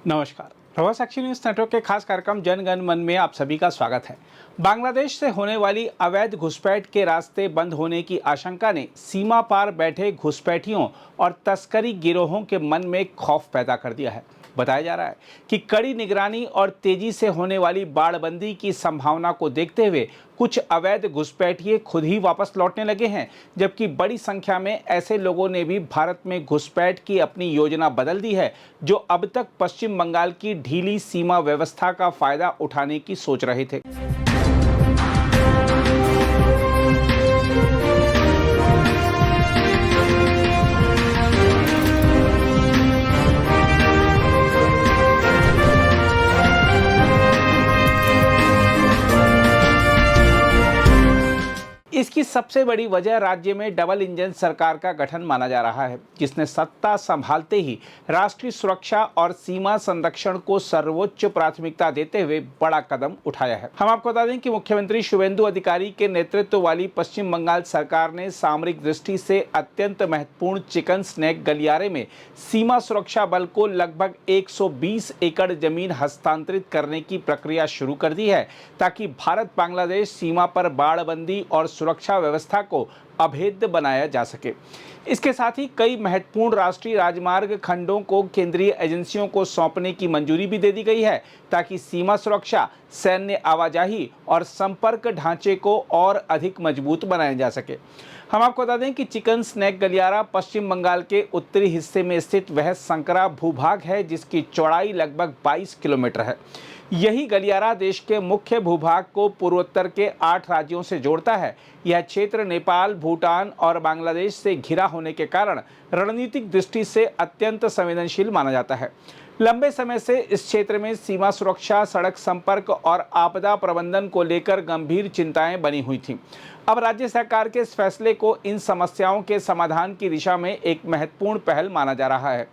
नमस्कार। प्रवास action news network के खास कार्यक्रम जन गण मन में आप सभी का स्वागत है। बांग्लादेश से होने वाली अवैध घुसपैठ के रास्ते बंद होने की आशंका ने सीमा पार बैठे घुसपैठियों और तस्करी गिरोहों के मन में खौफ पैदा कर दिया है। बताया जा रहा है कि कड़ी निगरानी और तेजी से होने वाली बाड़बंदी की संभावना को देखते हुए कुछ अवैध घुसपैठिए खुद ही वापस लौटने लगे हैं, जबकि बड़ी संख्या में ऐसे लोगों ने भी भारत में घुसपैठ की अपनी योजना बदल दी है, जो अब तक पश्चिम बंगाल की ढीली सीमा व्यवस्था का फायदा उठाने की सोच रहे थे। इसकी सबसे बड़ी वजह राज्य में डबल इंजन सरकार का गठन माना जा रहा है, जिसने सत्ता संभालते ही राष्ट्रीय सुरक्षा और सीमा संरक्षण को सर्वोच्च प्राथमिकता देते हुए बड़ा कदम उठाया है। हम आपको बता दें कि मुख्यमंत्री शुवेंदु अधिकारी के नेतृत्व वाली पश्चिम बंगाल सरकार ने सामरिक दृष्टि से अत्यंत महत्वपूर्ण चिकन स्नैक गलियारे में सीमा सुरक्षा बल को लगभग 120 एकड़ जमीन हस्तांतरित करने की प्रक्रिया शुरू कर दी है, ताकि भारत बांग्लादेश सीमा पर बाड़बंदी और सुरक्षा व्यवस्था को अभेद्य बनाया जा सके। इसके साथ ही कई महत्वपूर्ण राष्ट्रीय राजमार्ग खंडों को केंद्रीय एजेंसियों को सौंपने की मंजूरी भी दे दी गई है, ताकि सीमा सुरक्षा, सैन्य आवाजाही और संपर्क ढांचे को और अधिक मजबूत बनाया जा सके। हम आपको बता दें कि चिकन स्नैक गलियारा पश्चिम बंगाल के उत्तरी हिस्से में स्थित वह संकरा भूभाग है, जिसकी चौड़ाई लगभग 22 किलोमीटर है। यही गलियारा देश के मुख्य भूभाग को पूर्वोत्तर के 8 राज्यों से जोड़ता है। यह क्षेत्र नेपाल, भूटान और बांग्लादेश से घिरा होने के कारण रणनीतिक दृष्टि से अत्यंत संवेदनशील माना जाता है। लंबे समय से इस क्षेत्र में सीमा सुरक्षा, सड़क संपर्क और आपदा प्रबंधन को लेकर गंभीर चिंताएं बनी हुई थीं। अब राज्य सरकार के इस फैसले को इन समस्याओं के समाधान की दिशा में एक महत्वपूर्ण पहल माना जा रहा है।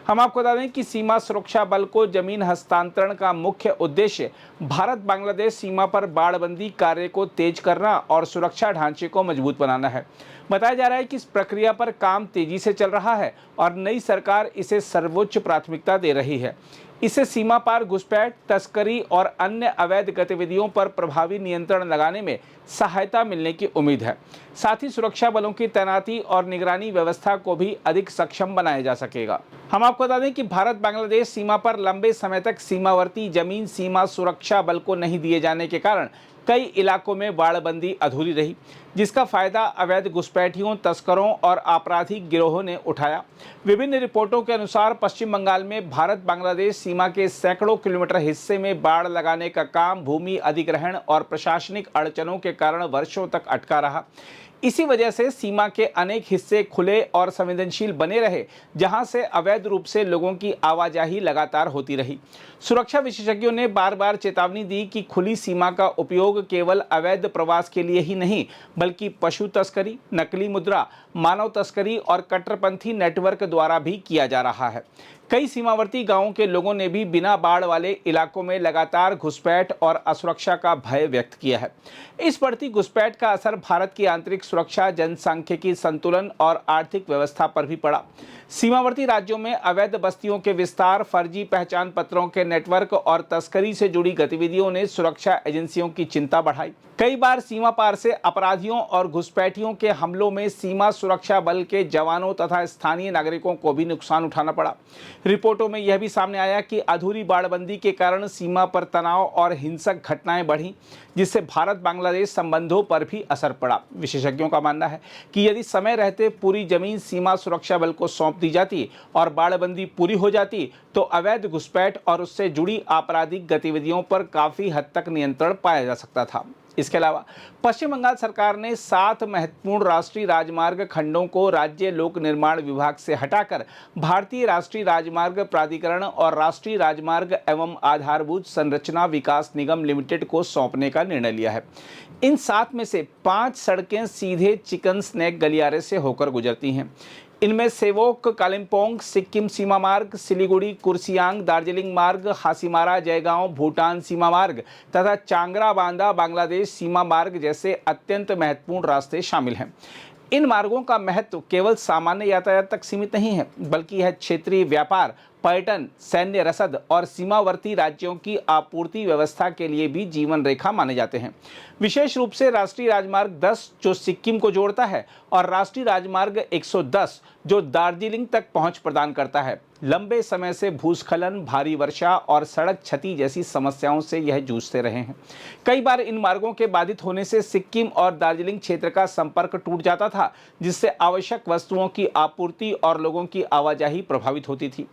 हम आपको बता दें कि सीमा सुरक्षा बल को जमीन हस्तांतरण का मुख्य उद्देश्य भारत बांग्लादेश सीमा पर बाड़बंदी कार्य को तेज करना और सुरक्षा ढांचे को मजबूत बनाना है। बताया जा रहा है कि इस प्रक्रिया पर काम तेजी से चल रहा है और नई सरकार इसे सर्वोच्च प्राथमिकता दे रही है। इससे सीमा पार घुसपैठ, तस्करी और अन्य अवैध गतिविधियों पर प्रभावी नियंत्रण लगाने में सहायता मिलने की उम्मीद है। साथ ही सुरक्षा बलों की तैनाती और निगरानी व्यवस्था को भी अधिक सक्षम बनाया जा सकेगा। हम आपको बता दें कि भारत बांग्लादेश सीमा पर लंबे समय तक सीमावर्ती जमीन सीमा सुरक्षा बल को नहीं दिए जाने के कारण कई इलाकों में बाड़बंदी अधूरी रही, जिसका फायदा अवैध घुसपैठियों, तस्करों और आपराधिक गिरोहों ने उठाया। विभिन्न रिपोर्टों के अनुसार पश्चिम बंगाल में भारत बांग्लादेश सीमा के सैकड़ों किलोमीटर हिस्से में बाड़ लगाने का काम भूमि अधिग्रहण और प्रशासनिक अड़चनों के कारण वर्षों तक अटका रहा। इसी वजह से सीमा के अनेक हिस्से खुले और संवेदनशील बने रहे, जहां से अवैध रूप से लोगों की आवाजाही लगातार होती रही। सुरक्षा विशेषज्ञों ने बार बार चेतावनी दी कि खुली सीमा का उपयोग केवल अवैध प्रवास के लिए ही नहीं, बल्कि पशु तस्करी, नकली मुद्रा, मानव तस्करी और कट्टरपंथी नेटवर्क द्वारा भी किया जा रहा है। कई सीमावर्ती गांवों के लोगों ने भी बिना बाढ़ वाले इलाकों में लगातार घुसपैठ और असुरक्षा का भय व्यक्त किया है। इस बढ़ती घुसपैठ का असर भारत की आंतरिक सुरक्षा, जनसांख्यिकी संतुलन और आर्थिक व्यवस्था पर भी पड़ा। सीमावर्ती राज्यों में अवैध बस्तियों के विस्तार, फर्जी पहचान पत्रों के नेटवर्क और तस्करी से जुड़ी गतिविधियों ने सुरक्षा एजेंसियों की चिंता बढ़ाई। कई बार सीमा पार से अपराधियों और घुसपैठियों के हमलों में सीमा सुरक्षा बल के जवानों तथा स्थानीय नागरिकों को भी नुकसान उठाना पड़ा। रिपोर्टों में यह भी सामने आया कि अधूरी बाड़बंदी के कारण सीमा पर तनाव और हिंसक घटनाएं बढ़ी, जिससे भारत बांग्लादेश संबंधों पर भी असर पड़ा। विशेषज्ञों का मानना है कि यदि समय रहते पूरी जमीन सीमा सुरक्षा बल को सौंप दी जाती और बाड़बंदी पूरी हो जाती, तो अवैध घुसपैठ और उससे जुड़ी आपराधिक गतिविधियों पर काफी हद तक नियंत्रण पाया जा सकता था। इसके अलावा पश्चिम बंगाल सरकार ने 7 महत्वपूर्ण राष्ट्रीय राजमार्ग खंडों को राज्य लोक निर्माण विभाग से हटाकर भारतीय राष्ट्रीय राजमार्ग प्राधिकरण और राष्ट्रीय राजमार्ग एवं आधारभूत संरचना विकास निगम लिमिटेड को सौंपने का निर्णय लिया है। इन 7 में से 5 सड़कें सीधे चिकन स्नैक गलियारे से होकर गुजरती हैं। इनमें सेवोक कालिम्पोंग सिक्किम सीमा मार्ग, सिलीगुड़ी कुर्सियांग दार्जिलिंग मार्ग, हासीमारा जयगांव भूटान सीमा मार्ग तथा चांगरा बांदा बांग्लादेश सीमा मार्ग जैसे अत्यंत महत्वपूर्ण रास्ते शामिल हैं। इन मार्गों का महत्व केवल सामान्य यातायात तक सीमित नहीं है, बल्कि यह क्षेत्रीय व्यापार, पर्यटन, सैन्य रसद और सीमावर्ती राज्यों की आपूर्ति व्यवस्था के लिए भी जीवन रेखा माने जाते हैं। विशेष रूप से राष्ट्रीय राजमार्ग 10 जो सिक्किम को जोड़ता है और राष्ट्रीय राजमार्ग 110 जो दार्जिलिंग तक पहुंच प्रदान करता है। लंबे समय से भूस्खलन, भारी वर्षा और सड़क क्षति जैसी समस्याओं से यह जूझते रहे हैं। कई बार इन मार्गों के बाधित होने से सिक्किम और दार्जिलिंग क्षेत्र का संपर्क टूट जाता था, जिससे आवश्यक वस्तुओं की आपूर्ति और लोगों की आवाजाही प्रभावित होती थी।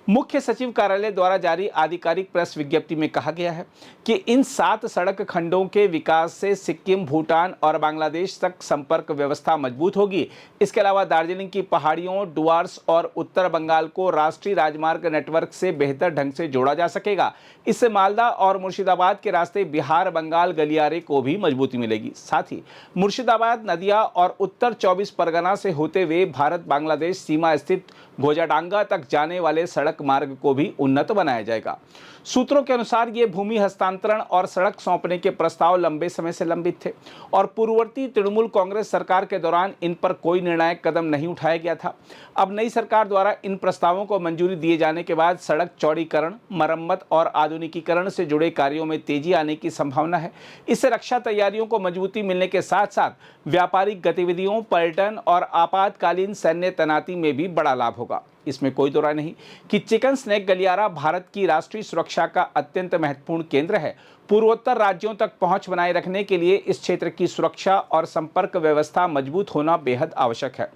मुख्य सचिव कार्यालय द्वारा जारी आधिकारिक प्रेस विज्ञप्ति में कहा गया है कि इन 7 सड़क खंडों के विकास से सिक्किम, भूटान और बांग्लादेश तक संपर्क व्यवस्था मजबूत होगी। इसके अलावा दार्जिलिंग की पहाड़ियों, डुआर्स और उत्तर बंगाल को राष्ट्रीय राजमार्ग नेटवर्क से बेहतर ढंग से जोड़ा जा सकेगा। इससे मालदा और मुर्शिदाबाद के रास्ते बिहार बंगाल गलियारे को भी मजबूती मिलेगी। साथ ही मुर्शिदाबाद, नदिया और उत्तर 24 परगना से होते हुए भारत बांग्लादेश सीमा स्थित घोजाडांगा तक जाने वाले सड़क मार्ग को भी उन्नत बनाया जाएगा। सूत्रों के अनुसार ये भूमि हस्तांतरण और सड़क सौंपने के प्रस्ताव लंबे समय से लंबित थे और पूर्ववर्ती तृणमूल कांग्रेस सरकार के दौरान इन पर कोई निर्णायक कदम नहीं उठाया गया था। अब नई सरकार द्वारा इन प्रस्तावों को मंजूरी दिए जाने के बाद सड़क चौड़ीकरण, मरम्मत और आधुनिकीकरण से जुड़े कार्यों में तेजी आने की संभावना है। इससे रक्षा तैयारियों को मजबूती मिलने के साथ साथ व्यापारिक गतिविधियों, पर्यटन और आपातकालीन सैन्य तैनाती में भी बड़ा लाभ होगा। इसमें कोई दो राय नहीं कि चिकन स्नेक गलियारा भारत की राष्ट्रीय सुरक्षा का अत्यंत महत्वपूर्ण केंद्र है। पूर्वोत्तर राज्यों तक पहुंच बनाए रखने के लिए इस क्षेत्र की सुरक्षा और संपर्क व्यवस्था मजबूत होना बेहद आवश्यक है।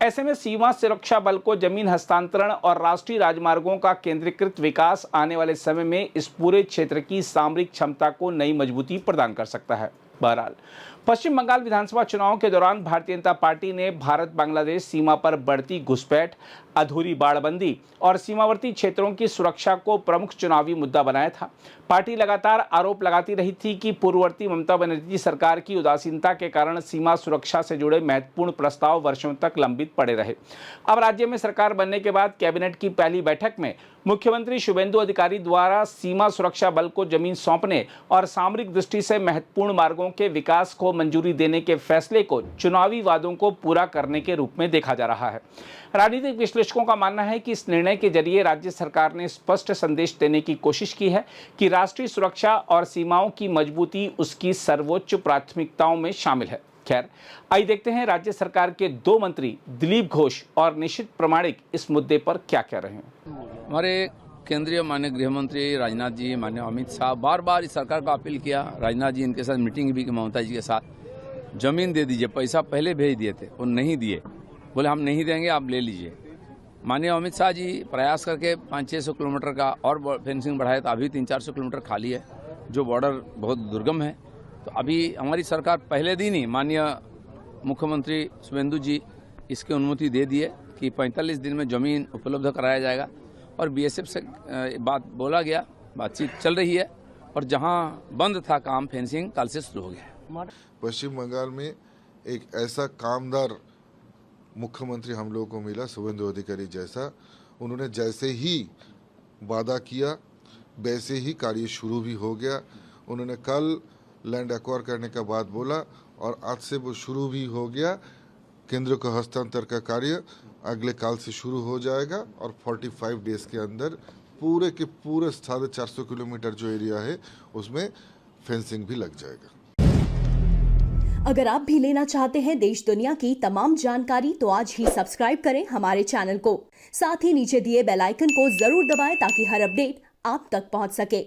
ऐसे में सीमा सुरक्षा बल को जमीन हस्तांतरण और राष्ट्रीय राजमार्गों का केंद्रीकृत विकास आने वाले समय में इस पूरे क्षेत्र की सामरिक क्षमता को नई मजबूती प्रदान कर सकता है। बहरहाल, पश्चिम बंगाल विधानसभा चुनाव के दौरान भारतीय जनता पार्टी ने भारत बांग्लादेश सीमा पर बढ़ती घुसपैठ, अधूरी बाड़बंदी और सीमावर्ती क्षेत्रों की सुरक्षा को प्रमुख चुनावी मुद्दा बनाया था। पार्टी लगातार आरोप लगाती रही थी कि पूर्ववर्ती ममता बनर्जी सरकार की उदासीनता के कारण सीमा सुरक्षा से जुड़े महत्वपूर्ण प्रस्ताव वर्षों तक लंबित पड़े रहे। अब राज्य में सरकार बनने के बाद कैबिनेट की पहली बैठक में मुख्यमंत्री शुभेंदु अधिकारी द्वारा सीमा सुरक्षा बल को जमीन सौंपने और सामरिक दृष्टि से महत्वपूर्ण मार्गों के विकास को मंजूरी देने के फैसले को चुनावी वादों को पूरा करने के रूप में देखा जा रहा है। राजनीतिक विश्लेषकों का मानना है कि इस निर्णय के जरिए राज्य सरकार ने स्पष्ट संदेश देने की कोशिश की है कि राष्ट्रीय सुरक्षा और सीमाओं की मजबूती उसकी सर्वोच्च प्राथमिकताओं में शामिल है। खैर, आइए देखते हैं राज्य सरकार के 2 मंत्री दिलीप घोष और निशित प्रामाणिक इस मुद्दे पर क्या कह रहे हैं। हमारे केंद्रीय माननीय गृह मंत्री राजनाथ जी, माननीय अमित शाह बार बार इस सरकार का अपील किया। राजनाथ जी इनके साथ मीटिंग भी की, ममता जी के साथ, जमीन दे दीजिए। पैसा पहले भेज दिए थे, वो नहीं दिए, बोले हम नहीं देंगे, आप ले लीजिए। माननीय अमित शाह जी प्रयास करके 500-600 किलोमीटर का और फेंसिंग बढ़ाए, तो अभी 300-400 किलोमीटर खाली है, जो बॉर्डर बहुत दुर्गम है। तो अभी हमारी सरकार पहले दिन ही माननीय मुख्यमंत्री शुभेंदु जी इसकी अनुमति दे दिए कि 45 दिन में जमीन उपलब्ध कराया जाएगा और बीएसएफ से बात बोला गया, बातचीत चल रही है और जहां बंद था काम फेंसिंग, कल से शुरू हो गया। पश्चिम बंगाल में एक ऐसा कामदार मुख्यमंत्री हम लोगों को मिला, शुभेंदु अधिकारी जैसा। उन्होंने जैसे ही वादा किया वैसे ही कार्य शुरू भी हो गया। उन्होंने कल लैंड एक्वायर करने का बात बोला और आज से वो शुरू भी हो गया। केंद्र को हस्तांतर का कार्य अगले काल से शुरू हो जाएगा और 45 डेज के अंदर पूरे के पूरे 450 किलोमीटर जो एरिया है उसमें फेंसिंग भी लग जाएगा। अगर आप भी लेना चाहते हैं देश दुनिया की तमाम जानकारी तो आज ही सब्सक्राइब करें हमारे चैनल को। साथ ही नीचे दिए बेल आइकन को जरूर दबाएं ताकि हर अपडेट आप तक पहुंच सके।